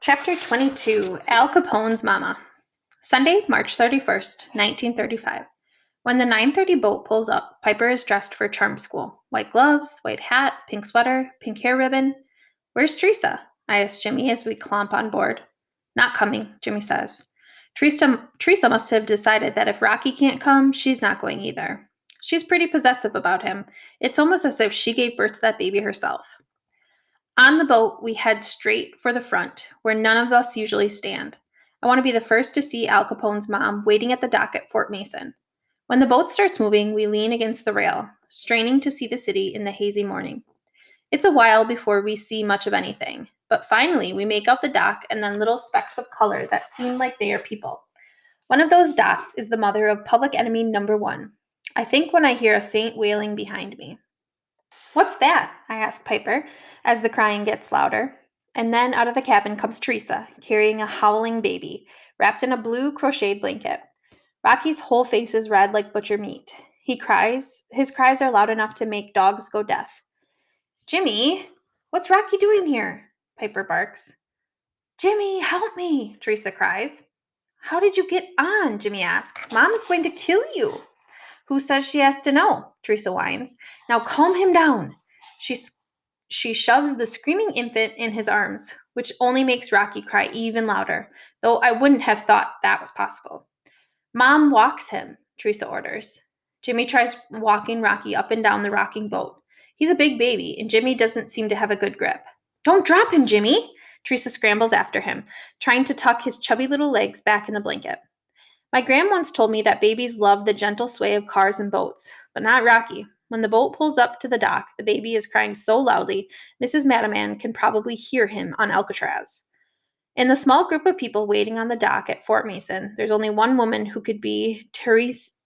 Chapter 22 Al Capone's Mama. Sunday, March 31st, 1935. When the 9:30 boat pulls up, Piper is dressed for charm school. White gloves, white hat, pink sweater, pink hair ribbon. Where's Teresa? I ask Jimmy as we clomp on board. Not coming, Jimmy says. Teresa must have decided that if Rocky can't come, she's not going either. She's pretty possessive about him. It's almost as if she gave birth to that baby herself. On the boat, we head straight for the front, where none of us usually stand. I want to be the first to see Al Capone's mom waiting at the dock at Fort Mason. When the boat starts moving, we lean against the rail, straining to see the city in the hazy morning. It's a while before we see much of anything, but finally we make out the dock and then little specks of color that seem like they are people. One of those dots is the mother of Public Enemy Number One. I think when I hear a faint wailing behind me. What's that? I ask Piper as the crying gets louder. And then out of the cabin comes Teresa, carrying a howling baby, wrapped in a blue crocheted blanket. Rocky's whole face is red like butcher meat. He cries. His cries are loud enough to make dogs go deaf. Jimmy, what's Rocky doing here? Piper barks. Jimmy, help me, Teresa cries. How did you get on? Jimmy asks. Mom is going to kill you. Who says she has to know? Teresa whines. Now calm him down. She, she shoves the screaming infant in his arms, which only makes Rocky cry even louder, though I wouldn't have thought that was possible. Mom walks him, Teresa orders. Jimmy tries walking Rocky up and down the rocking boat. He's a big baby, and Jimmy doesn't seem to have a good grip. Don't drop him, Jimmy! Teresa scrambles after him, trying to tuck his chubby little legs back in the blanket. My gran once told me that babies love the gentle sway of cars and boats, but not Rocky. When the boat pulls up to the dock, the baby is crying so loudly, Mrs. Madaman can probably hear him on Alcatraz. In the small group of people waiting on the dock at Fort Mason, there's only one woman who could be Teresina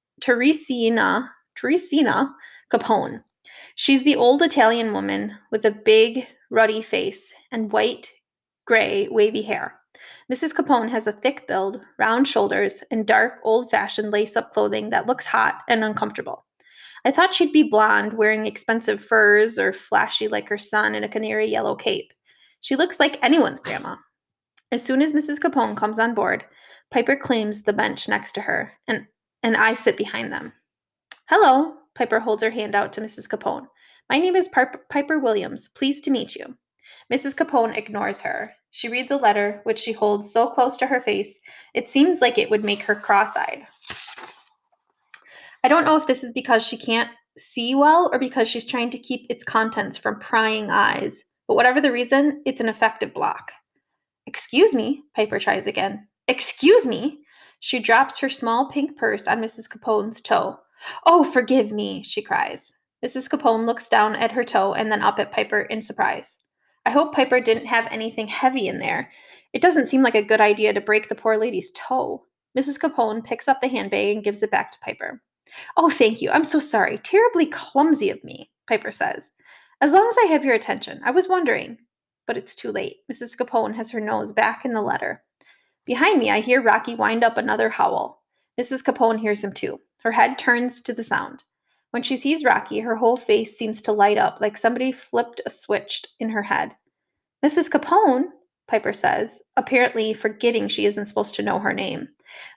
Capone. She's the old Italian woman with a big, ruddy face and white, gray, wavy hair. Mrs. Capone has a thick build, round shoulders, and dark, old-fashioned lace-up clothing that looks hot and uncomfortable. I thought she'd be blonde, wearing expensive furs, or flashy like her son in a canary yellow cape. She looks like anyone's grandma. As soon as Mrs. Capone comes on board, Piper claims the bench next to her, and I sit behind them. Hello, Piper holds her hand out to Mrs. Capone. My name is Piper Williams. Pleased to meet you. Mrs. Capone ignores her. She reads a letter, which she holds so close to her face, it seems like it would make her cross-eyed. I don't know if this is because she can't see well or because she's trying to keep its contents from prying eyes, but whatever the reason, it's an effective block. Excuse me, Piper tries again. Excuse me? She drops her small pink purse on Mrs. Capone's toe. Oh, forgive me, she cries. Mrs. Capone looks down at her toe and then up at Piper in surprise. I hope Piper didn't have anything heavy in there. It doesn't seem like a good idea to break the poor lady's toe. Mrs. Capone picks up the handbag and gives it back to Piper. Oh, thank you. I'm so sorry. Terribly clumsy of me, Piper says. As long as I have your attention, I was wondering. But it's too late. Mrs. Capone has her nose back in the letter. Behind me, I hear Rocky wind up another howl. Mrs. Capone hears him too. Her head turns to the sound. When she sees Rocky, her whole face seems to light up like somebody flipped a switch in her head. Mrs. Capone, Piper says, apparently forgetting she isn't supposed to know her name.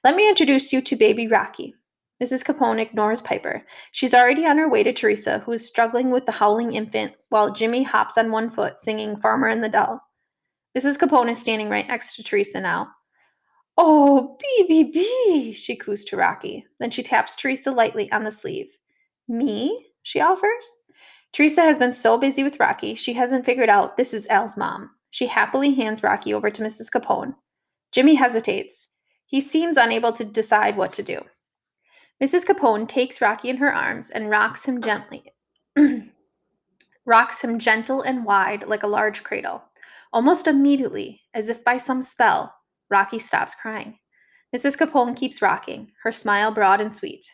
Let me introduce you to baby Rocky. Mrs. Capone ignores Piper. She's already on her way to Teresa, who is struggling with the howling infant, while Jimmy hops on one foot, singing Farmer and the Dell. Mrs. Capone is standing right next to Teresa now. Oh, BBB, she coos to Rocky. Then she taps Teresa lightly on the sleeve. Me? She offers. Teresa has been so busy with Rocky, she hasn't figured out this is Al's mom. She happily hands Rocky over to Mrs. Capone. Jimmy hesitates. He seems unable to decide what to do. Mrs. Capone takes Rocky in her arms and rocks him gently. Rocks him gentle and wide like a large cradle. Almost immediately, as if by some spell, Rocky stops crying. Mrs. Capone keeps rocking, her smile broad and sweet.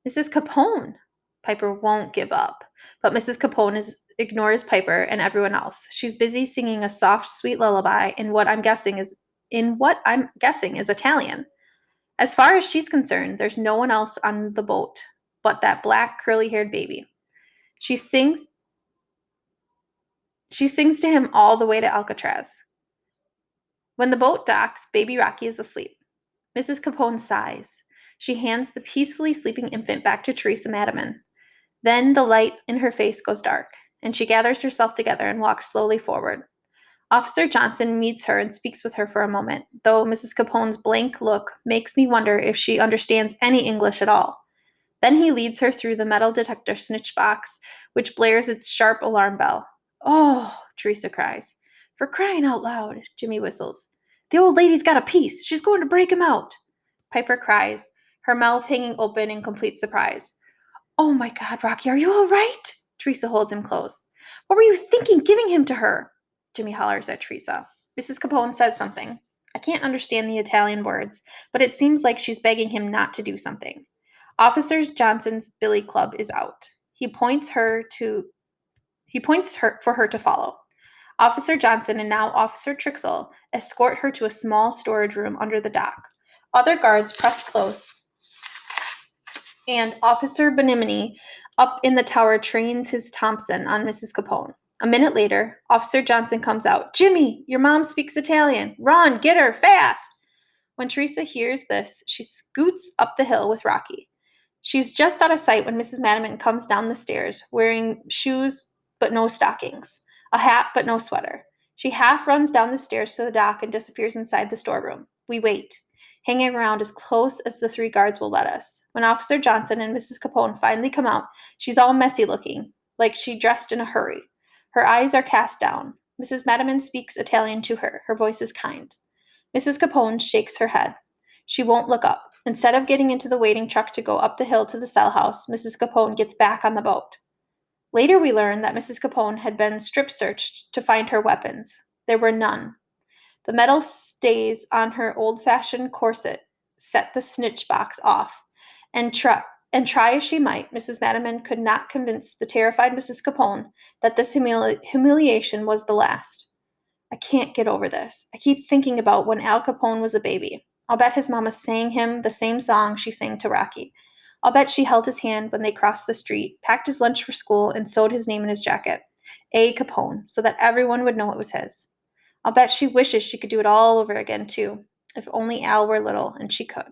Mrs. Capone! Piper won't give up, but Mrs. Capone ignores Piper and everyone else. She's busy singing a soft, sweet lullaby in what I'm guessing is Italian. As far as she's concerned, there's no one else on the boat but that black, curly-haired baby. She sings She sings to him all the way to Alcatraz. When the boat docks, baby Rocky is asleep. Mrs. Capone sighs. She hands the peacefully sleeping infant back to Teresa Madiman. Then the light in her face goes dark, and she gathers herself together and walks slowly forward. Officer Johnson meets her and speaks with her for a moment, though Mrs. Capone's blank look makes me wonder if she understands any English at all. Then he leads her through the metal detector snitch box, which blares its sharp alarm bell. Oh, Teresa cries. For crying out loud, Jimmy whistles. The old lady's got a piece. She's going to break him out. Piper cries, her mouth hanging open in complete surprise. Oh my God, Rocky, are you all right? Teresa holds him close. What were you thinking giving him to her? Jimmy hollers at Teresa. Mrs. Capone says something. I can't understand the Italian words, but it seems like she's begging him not to do something. Officer Johnson's billy club is out. He points her for her to follow. Officer Johnson and now Officer Trixel escort her to a small storage room under the dock. Other guards press close, and Officer Benimini up in the tower trains his Thompson on Mrs. Capone. A minute later, Officer Johnson comes out. Jimmy, your mom speaks Italian. Run, get her, fast! When Teresa hears this, she scoots up the hill with Rocky. She's just out of sight when Mrs. Madiman comes down the stairs, wearing shoes but no stockings, a hat but no sweater. She half runs down the stairs to the dock and disappears inside the storeroom. We wait, hanging around as close as the three guards will let us. When Officer Johnson and Mrs. Capone finally come out, she's all messy looking, like she dressed in a hurry. Her eyes are cast down. Mrs. Madiman speaks Italian to her. Her voice is kind. Mrs. Capone shakes her head. She won't look up. Instead of getting into the waiting truck to go up the hill to the cell house, Mrs. Capone gets back on the boat. Later, we learn that Mrs. Capone had been strip searched to find her weapons. There were none. The metal stays on her old fashioned corset set the snitch box off, and, try as she might, Mrs. Madiman could not convince the terrified Mrs. Capone that this humiliation was the last. I can't get over this. I keep thinking about when Al Capone was a baby. I'll bet his mama sang him the same song she sang to Rocky. I'll bet she held his hand when they crossed the street, packed his lunch for school, and sewed his name in his jacket. A. Capone, so that everyone would know it was his. I'll bet she wishes she could do it all over again, too. If only Al were little and she could.